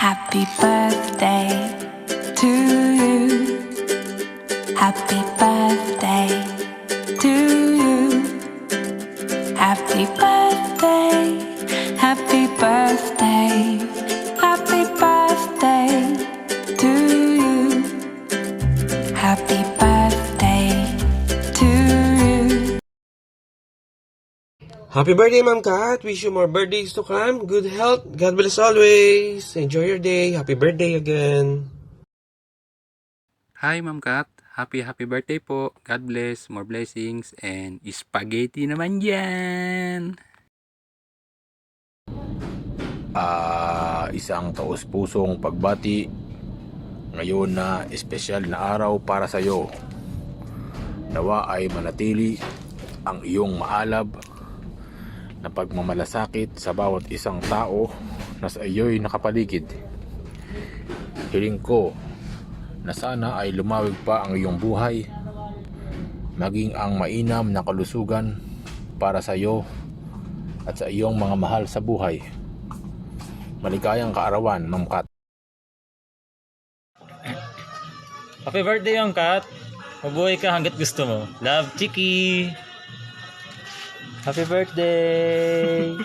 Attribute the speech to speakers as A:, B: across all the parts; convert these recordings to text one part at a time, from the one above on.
A: Happy birthday to you. Happy birthday to you. Happy birthday, happy birthday, happy birthday to you. Happy birthday to you.
B: Happy birthday, Ma'am Kat. Wish you more birthdays to come. Good health. God bless always. Enjoy your day. Happy birthday again.
C: Hi Ma'am Kat, happy birthday po. God bless, more blessings, and spaghetti naman yan.
D: Isang taus-pusong pagbati ngayon na espesyal na araw para sa iyo. Nawa ay manatili ang iyong maalab na pagmamalasakit sa bawat isang tao na sa iyo'y nakapaligid. Hiling ko na sana ay lumawig pa ang iyong buhay, maging ang mainam na kalusugan para sa iyo at sa iyong mga mahal sa buhay. Maligayang kaarawan, Ma'am Kat.
E: Happy birthday, Ma'am Kat. Mabuhay ka hanggat gusto mo. Love, Chiki. Happy birthday.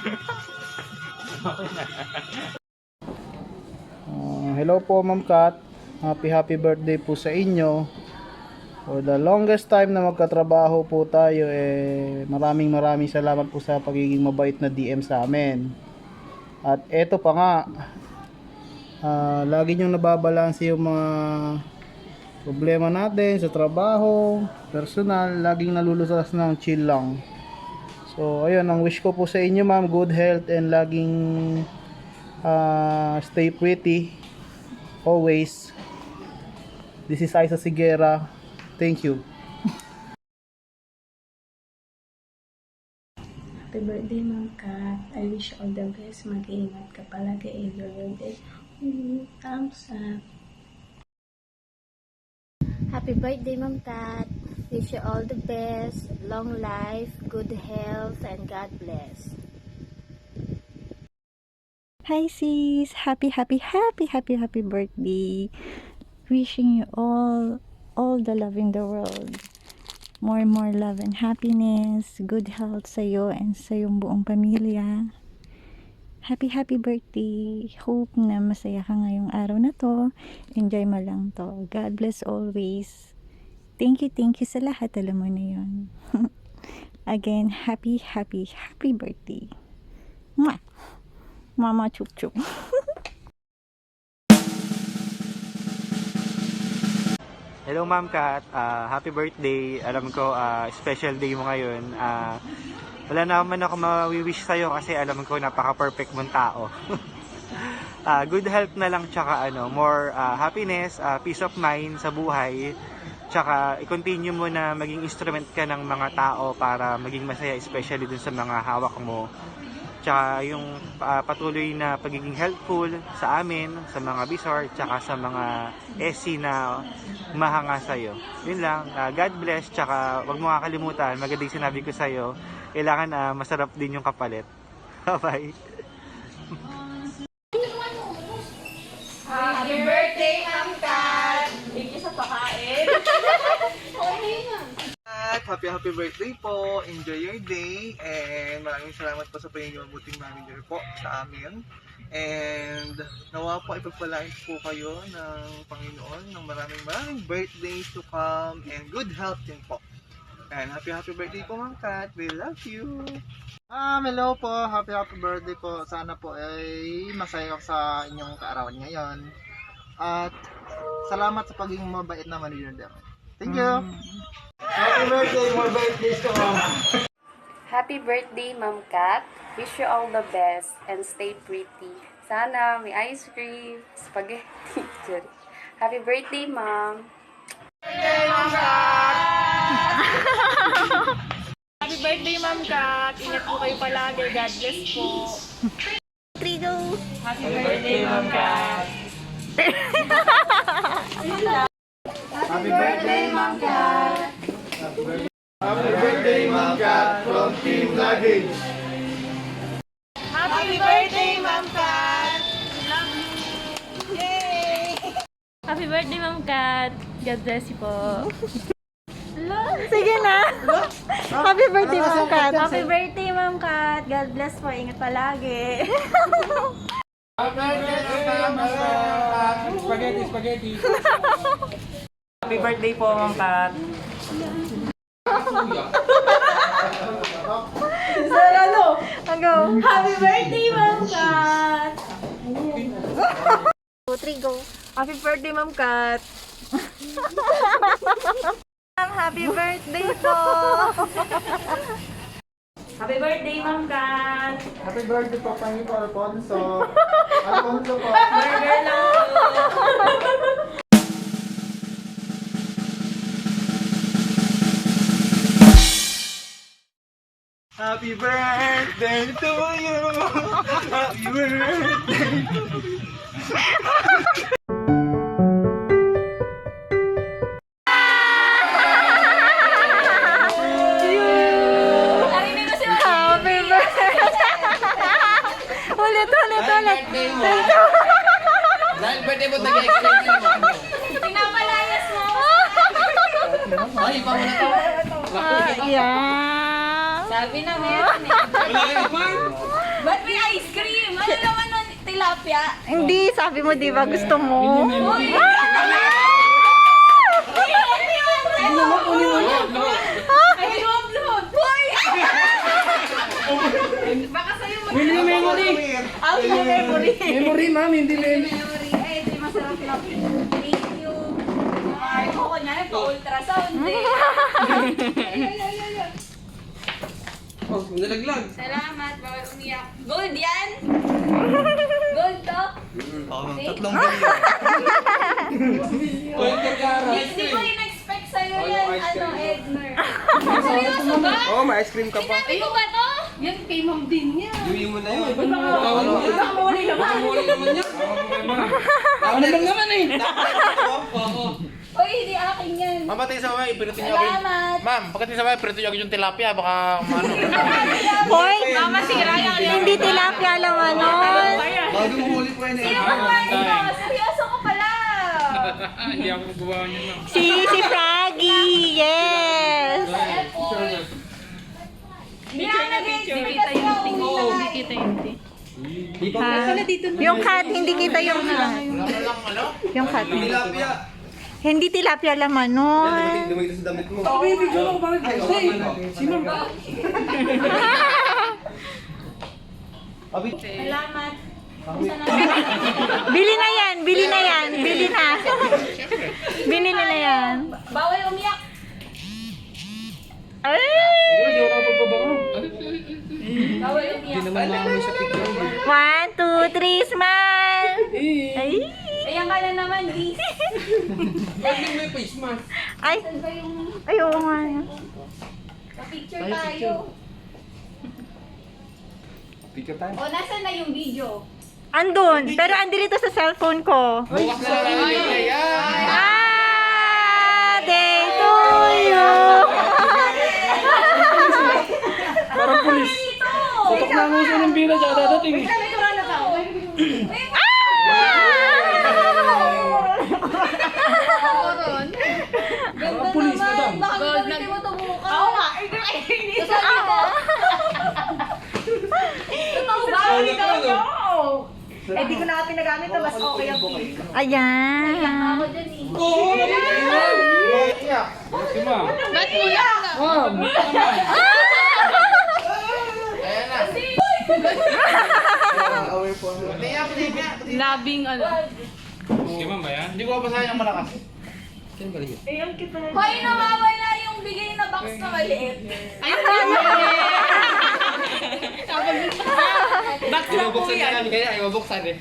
F: Hello po, Ma'am Kat. Happy birthday po sa inyo. For the longest time na magkatrabaho po tayo, maraming salamat po sa pagiging mabait na DM sa amin. At eto pa nga, lagi niyong nababalanse yung mga problema natin sa trabaho, personal, laging nalulutas ng chill lang. So ayun, ang wish ko po sa inyo, ma'am, good health and laging stay pretty always. This is Isa Sigera. Thank you.
G: Happy birthday, Ma'am Kat. I wish you all the best. Mag-iingat ka palagi. Enjoy your day. Thumbs up.
H: Happy birthday, Ma'am Kat. Wish you all the best, long life, good health, and God bless.
I: Hi sis! Happy birthday! Wishing you all the love in the world. More love and happiness, good health sa'yo and sa iyong buong pamilya. Happy birthday! Hope na masaya ka ngayong araw na to. Enjoy mo lang to. God bless always. Thank you sa lahat. Alam mo na yun. Again, happy birthday. Mwah! Mama chup chup.
J: Hello Ma'am Kat, happy birthday. Alam ko special day mo ngayon. Wala naman ako mawi-wish sa'yo kasi alam ko napaka-perfect mong tao. Good health na lang, tsaka more happiness, peace of mind sa buhay. Tsaka i-continue mo na maging instrument ka ng mga tao para maging masaya, especially dun sa mga hawak mo. Tsaka yung patuloy na pagiging helpful sa amin, sa mga bisor, tsaka sa mga SC na mahanga sa'yo. Yun lang, God bless, tsaka wag mo kakalimutan, magandang sinabi ko sa'yo, kailangan masarap din yung kapalit. Bye-bye!
K: Happy birthday, Ma'am Kat! Thank you sa pakain.
L: Happy birthday po. Enjoy your day. And maraming salamat po sa pagiging mabuting manager po sa amin. And nawa po ipagpalain po kayo ng Panginoon ng maraming birthdays to come and good health din po. And happy birthday po, Ma'am Kat. We love you.
F: Hello po. Happy birthday po. Sana po ay masaya ako sa inyong kaarawan ngayon. At salamat sa pagiging mabait na manager. Thank you.
L: Happy birthday. More birthdays to come.
M: Happy birthday, Ma'am Kat. Wish you all the best and stay pretty. Sana may ice cream, spaghetti. Happy birthday, Ma'am.
K: Birthday, Ma'am Kat! Happy birthday, Ma'am Kat. Ingat po kayo palagi. God bless po.
H: Trigo!
K: Happy birthday, Ma'am Kat.
L: Happy birthday, Ma'am Kat. Happy birthday, Ma'am Kat from Team Luggage.
K: Happy birthday, Ma'am Kat. Love you. Happy birthday, Ma'am Kat. God bless you po.
I: Sige na. Happy birthday, Ma'am Kat.
K: Happy birthday, Ma'am Kat. God bless po. Ingat palagi.
C: Spaghetti.
E: Happy birthday po, Ma'am Kat.
K: Sir, ano?
I: Go.
K: Happy birthday, Ma'am Kat.
I: 2, 3, go.
K: Happy birthday, Ma'am Kat.
I: Happy birthday po.
K: Happy birthday, Ma'am Kat.
F: Happy birthday po, Pangito Alfonso. Alfonso po.
K: Burger lang po.
L: Happy birthday to you. Happy birthday.
I: Happy birthday. Ulit.
B: Dahil birthday mo, nag-explain ka mo.
K: Pinapalayas mo.
B: Ay, iba mo na to.
I: Yeah.
K: Sabi na meron eh. Ba't may ice cream? Ano naman nun? Tilapia?
I: Hindi, sabi mo, di ba gusto mo?
K: Uy! Ay, lumot! Uy! Baka sa'yo
F: Memory. Memory, ma'am, hindi
K: memory. Ay, ito yung masarap lang. Thank you. Ay, ako kunyari pa-ultrasound eh.
B: Oh, nalaglag.
K: Salamat, bawal umiyak. Gold yan? Gold to?
L: Tatlong bilyon.
K: Hindi ko in-expect sa'yo yan, Edmer. Seryoso ba?
B: Oh, may ice cream ka pa.
K: Sinabi ko ba to? Yan kay Ma'am din niya.
B: Gawin mo na yun. Makamuli naman niya.
F: Ako na lang naman eh.
K: Uy, hindi akin yan.
D: Ma'am, pati sa mga ipiritin niyo ako.
K: Salamat.
D: Ma'am, pagkati sa mga ipiritin niyo ako yung tilapia, baka ano.
I: Hoy,
K: Mama, sira yan.
I: hindi tilapia laman nun.
L: Bagong huli po yan eh.
K: Sino kumain ito? Seryoso ko pala.
C: Hindi ako magawa niyo na.
I: Si Froggy, yes.
K: Hindi ako nag-expect kasi ako
I: Yung cat, hindi kita yung yung cat.
L: Tilapia.
I: Hindi tilapia laman nun.
L: Dumigil sa damit mo.
K: Salamat.
I: Bili na yan, bili na. Bili na yan.
K: Bawal umiyak.
I: Ay!
K: Bawal umiyak.
I: 1, 2, 3, smile! Ay!
K: Ayan ka na naman, Liz.
B: May face mask.
I: Ay!
K: Saan ba yung
I: Ay, oo nga.
K: picture tayo?
B: Picture tayo.
K: O, nasan na yung video?
I: Andun, pero andito sa cellphone ko.
B: Bukas na lang yan.
I: Day to you!
F: Parang pulis. Tutok na mo sa ng bila dyan dadating eh.
K: Sabi ko na ba? Ganda
F: pulis,
K: naman.
F: madam.
K: Baka gagamitin mo ito bukas. Oo nga. Sasabi ko. Totoo ba?
N: Eh, di ko na pinagamit ito. Mas okay ang feel.
I: Ayan.
K: Ako dyan eh.
N: Ba't mo yan?
K: Labing ano.
C: Okay, ma'am ba yan?
D: Hindi ko basahin ang malakas.
N: Eh, ang cute na.
K: Hoy, nawawala yung bigay na box na maliit.
N: Ayun
K: Box lang po yan.
B: Kaya ayaw buksan eh.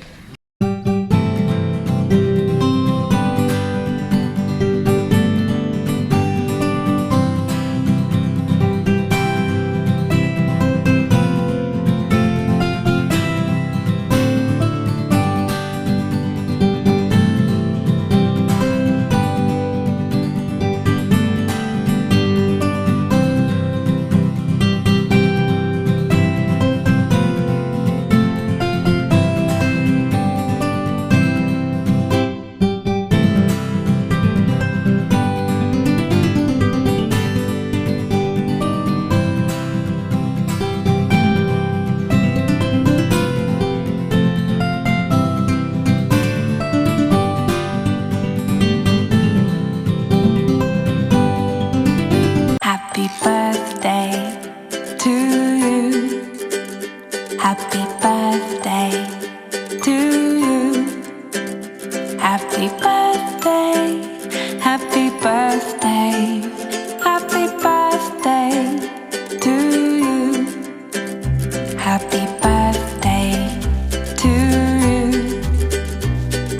A: Happy birthday, happy birthday, happy birthday to you. Happy birthday to you.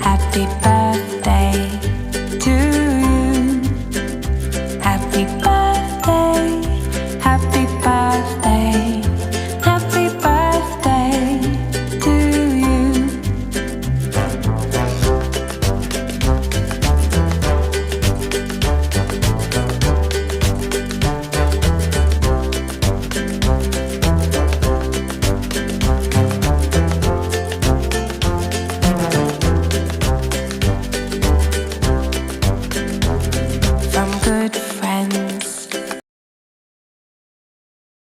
A: Happy birthday.